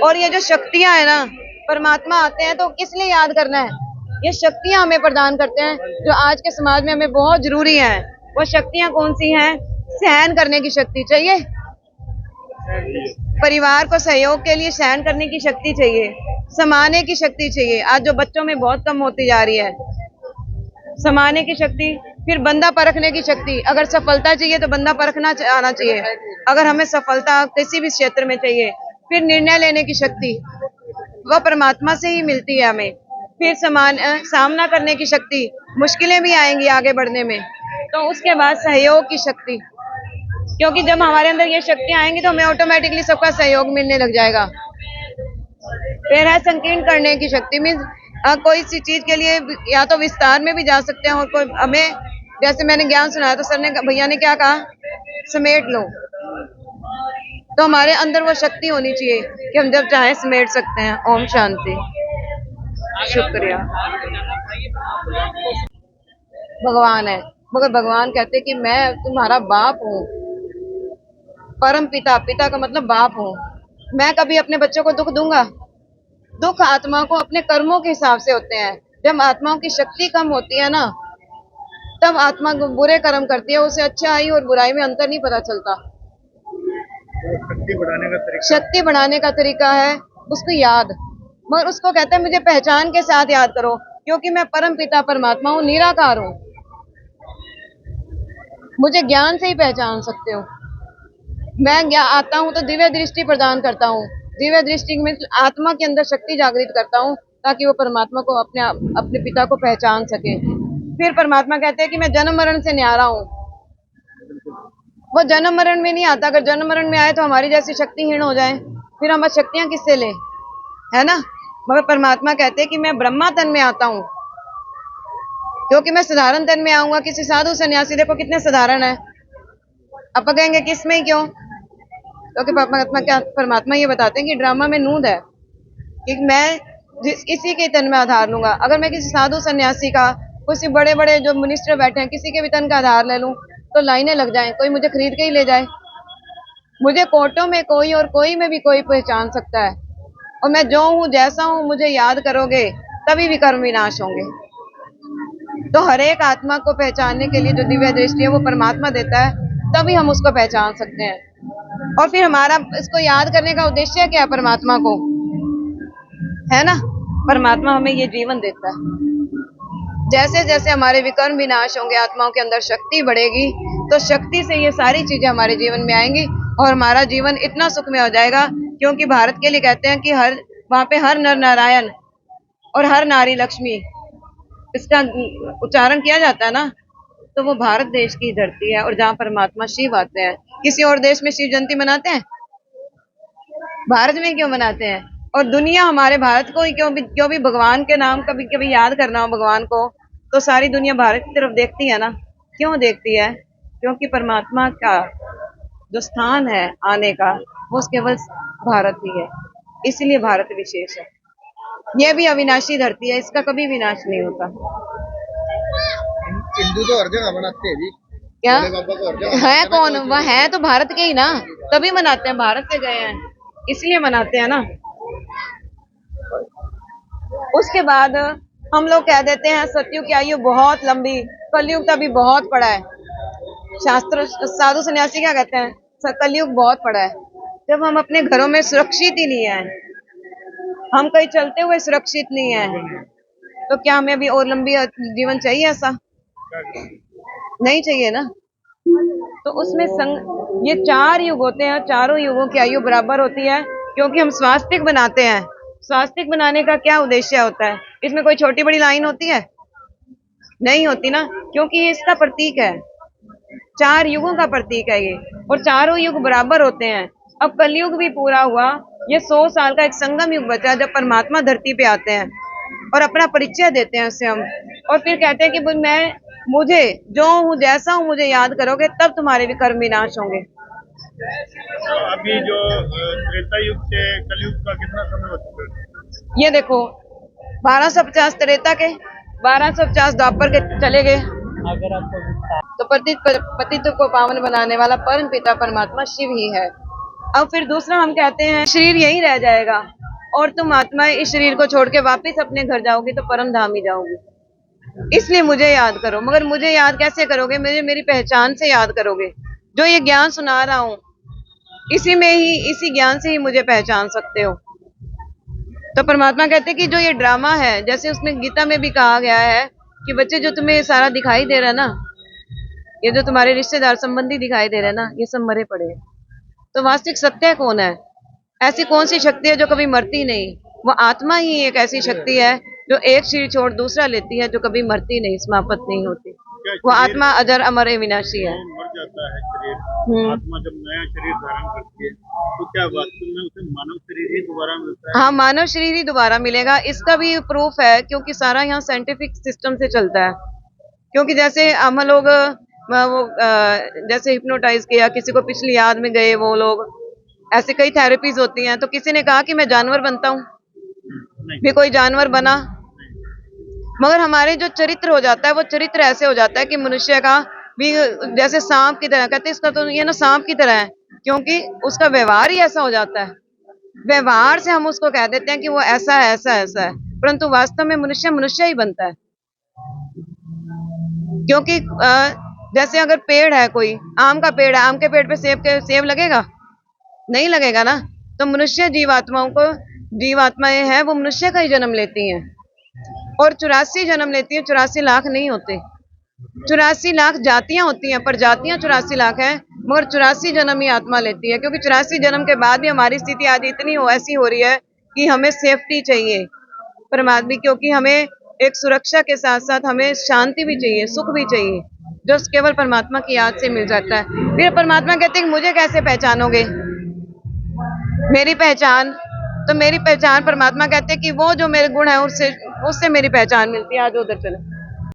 और ये जो शक्तियां है ना, परमात्मा आते हैं तो किस लिए याद करना है? ये शक्तियां हमें प्रदान करते हैं जो आज के समाज में हमें बहुत जरूरी है। वो शक्तियां कौन सी हैं? सहन करने की शक्ति चाहिए, परिवार को सहयोग के लिए सहन करने की शक्ति चाहिए, समाने की शक्ति चाहिए, आज जो बच्चों में बहुत कम होती जा रही है। समाने की शक्ति, फिर बंदा परखने की शक्ति, अगर सफलता चाहिए तो बंदा परखना आना चाहिए, अगर हमें सफलता किसी भी क्षेत्र में चाहिए। फिर निर्णय लेने की शक्ति, वह परमात्मा से ही मिलती है हमें। फिर सामना करने की शक्ति, मुश्किलें भी आएंगी आगे बढ़ने में, तो उसके बाद सहयोग की शक्ति, क्योंकि जब हमारे अंदर ये शक्तियां आएंगी तो हमें ऑटोमेटिकली सबका सहयोग मिलने लग जाएगा। फिर है संकीर्ण करने की शक्ति, मीन्स कोई सी चीज के लिए या तो विस्तार में भी जा सकते हैं, और कोई हमें, जैसे मैंने ज्ञान सुनाया तो सर ने, भैया ने क्या कहा, समेट लो। तो हमारे अंदर वो शक्ति होनी चाहिए कि हम जब चाहे समेट सकते हैं। ओम शांति। शुक्रिया। भगवान है, मगर भगवान कहते कि मैं तुम्हारा बाप हूँ, परम पिता, पिता का मतलब बाप हूँ। मैं कभी अपने बच्चों को दुख दूंगा? दुख आत्मा को अपने कर्मों के हिसाब से होते हैं। जब आत्माओं की शक्ति कम होती है ना, तब आत्मा बुरे कर्म करती है, उसे अच्छाई और बुराई में अंतर नहीं पता चलता। शक्ति बढ़ाने का तरीका है उसको याद, मगर उसको कहते हैं मुझे पहचान के साथ याद करो, क्योंकि मैं परम पिता परमात्मा हूँ, निराकार हूँ। मुझे ज्ञान से ही पहचान सकते हो। मैं आता हूँ तो दिव्य दृष्टि प्रदान करता हूँ। दिव्य दृष्टि में आत्मा के अंदर शक्ति जागृत करता हूँ, ताकि वो परमात्मा को अपने पिता को पहचान सके। फिर परमात्मा कहते हैं कि मैं जन्म मरण से न्यारा हूँ। वो जन्म मरण में नहीं आता, अगर जन्म मरण में आए तो हमारी जैसी शक्तिहीन हो जाए, फिर हम शक्तियां किससे लें, है ना। मगर परमात्मा कहते हैं कि मैं ब्रह्मा तन में आता हूँ, क्योंकि मैं साधारण तन में आऊंगा। किसी साधु सन्यासी देखो कितने साधारण है, अब कहेंगे किसमें क्यों, क्योंकि परमात्मा ये बताते हैं कि ड्रामा में नूंद है कि मैं इसी के तन में आधार लूंगा। अगर मैं किसी साधु सन्यासी का, किसी बड़े बड़े जो मिनिस्टर बैठे हैं, किसी के भी तन का आधार ले लूं तो लाइनें लग जाएं, कोई मुझे खरीद के ही ले जाए। मुझे कोर्टों में कोई और कोई में भी कोई पहचान सकता है, और मैं जो हूँ जैसा हूँ मुझे याद करोगे तभी भी कर्म विनाश होंगे। तो हर एक आत्मा को पहचानने के लिए जो दिव्य दृष्टि है वो परमात्मा देता है, तभी हम उसको पहचान सकते हैं। और फिर हमारा इसको याद करने का उद्देश्य क्या है? परमात्मा को, है ना। परमात्मा हमें ये जीवन देता है। जैसे जैसे हमारे विकर्म विनाश होंगे, आत्माओं के अंदर शक्ति बढ़ेगी, तो शक्ति से ये सारी चीजें हमारे जीवन में आएंगी और हमारा जीवन इतना सुखमय हो जाएगा। क्योंकि भारत के लिए कहते हैं कि वहां पे हर नर नारायण और हर नारी लक्ष्मी, इसका उच्चारण किया जाता है ना, तो वो भारत देश की धरती है, और जहाँ परमात्मा शिव आते हैं। किसी और देश में शिव जयंती मनाते हैं? भारत में क्यों मनाते हैं? और दुनिया हमारे भारत को ही क्यों भी भगवान के नाम कभी कभी याद करना हो भगवान को, तो सारी दुनिया भारत की तरफ देखती है ना। क्यों देखती है? क्योंकि परमात्मा का जो स्थान है आने का, वो केवल भारत ही है, इसलिए भारत विशेष है। यह भी अविनाशी धरती है, इसका कभी विनाश नहीं होता। हिंदू तो हर जगह मनाते हैं जी। क्या है? कौन तो वह है? तो भारत के ही ना, तभी मनाते हैं, भारत से गए हैं इसलिए मनाते हैं ना। उसके बाद हम लोग कह देते हैं सतयुग की आयु बहुत लंबी, कलयुग तो अभी बहुत पड़ा है। शास्त्र साधु सन्यासी क्या कहते हैं? कलयुग बहुत पड़ा है। जब हम अपने घरों में सुरक्षित ही नहीं है, हम कहीं चलते हुए सुरक्षित नहीं है, तो क्या हमें अभी और लंबी जीवन चाहिए? ऐसा नहीं चाहिए ना। तो उसमें ये 4 युग होते हैं, चारों युगों की आयु बराबर होती है, क्योंकि हम स्वास्तिक बनाते हैं। स्वास्तिक बनाने का क्या उद्देश्य होता है? इसमें कोई छोटी बड़ी लाइन होती है? नहीं होती ना, क्योंकि ये इसका प्रतीक है, 4 युगों का प्रतीक है ये, और चारों युग बराबर होते हैं। अब कलयुग भी पूरा हुआ, ये 100 साल का एक संगम युग बचा, जब परमात्मा धरती पे आते हैं और अपना परिचय देते हैं उससे हम, और फिर कहते हैं कि मुझे जो हूँ जैसा हूँ मुझे याद करोगे, तब तुम्हारे भी कर्म विनाश होंगे। अभी जो त्रेता युग से कलयुग का कितना समय हो चुका है? ये देखो 1250 त्रेता के, 1250 द्वापर के चले गए। अगर आपको तो पतित को पावन बनाने वाला परम पिता परमात्मा शिव ही है। अब फिर दूसरा हम कहते हैं शरीर यही रह जाएगा और तुम आत्मा इस शरीर को छोड़ के वापस अपने घर जाओगी तो परम धाम ही जाओगी। इसलिए मुझे याद करो। मगर मुझे याद कैसे करोगे? मुझे मेरी पहचान से याद करोगे। जो ये ज्ञान सुना रहा हूँ इसी ज्ञान से ही मुझे पहचान सकते हो। तो परमात्मा कहते हैं कि जो ये ड्रामा है, जैसे उसमें गीता में भी कहा गया है कि बच्चे जो तुम्हें सारा दिखाई दे रहा है ना, ये जो तुम्हारे रिश्तेदार संबंधी दिखाई दे रहे हैं ना, ये सब मरे पड़े हैं। तो वास्तविक सत्य कौन है? ऐसी कौन सी शक्ति है जो कभी मरती नहीं? वो आत्मा ही एक ऐसी शक्ति है जो एक शरीर छोड़ दूसरा लेती है, जो कभी मरती नहीं, समाप्त नहीं होती। क्या वो शरीर आत्मा अजर अमर विनाशी है। मर जाता है शरीर, आत्मा जब नया शरीर धारण करती है तो क्या वास्तव में उसे मानव शरीर ही दोबारा मिलता है? हाँ, मानव शरीर ही दोबारा मिलेगा। इसका भी प्रूफ है क्योंकि सारा यहाँ साइंटिफिक सिस्टम से चलता है। क्योंकि जैसे हम लोग जैसे हिप्नोटाइज किया, किसी को पिछली याद में गए वो लोग, ऐसे कई थेरेपीज होती हैं। तो किसी ने कहा कि मैं जानवर बनता हूँ, भी कोई जानवर बना। मगर हमारे जो चरित्र हो जाता है वो चरित्र ऐसे हो जाता है कि मनुष्य का भी जैसे सांप की तरह, कहते हैं इसका तो ये ना सांप की तरह है, क्योंकि उसका व्यवहार ही ऐसा हो जाता है। व्यवहार से हम उसको कह देते हैं कि वो ऐसा है, ऐसा ऐसा है, परंतु वास्तव में मनुष्य मनुष्य ही बनता है। क्योंकि जैसे अगर पेड़ है, कोई आम का पेड़ है, आम के पेड़ पे सेब लगेगा? नहीं लगेगा ना। तो मनुष्य जीवात्माएं हैं, वो मनुष्य का ही जन्म लेती हैं और 84 जन्म लेती है। 84 लाख नहीं होते, 84 लाख जातियां होती हैं, पर जातियां 84 लाख है, मगर 84 जन्म ही आत्मा लेती है। क्योंकि 84 जन्म के बाद भी हमारी स्थिति आज इतनी ऐसी हो रही है कि हमें सेफ्टी चाहिए परमात्मा, क्योंकि हमें एक सुरक्षा के साथ साथ हमें शांति भी चाहिए, सुख भी चाहिए, जो केवल परमात्मा की याद से मिल जाता है। फिर परमात्मा कहते हैं कि मुझे कैसे पहचानोगे? मेरी पहचान परमात्मा कहते हैं कि वो जो मेरे गुण है उससे मेरी पहचान मिलती है। आज उधर चलो।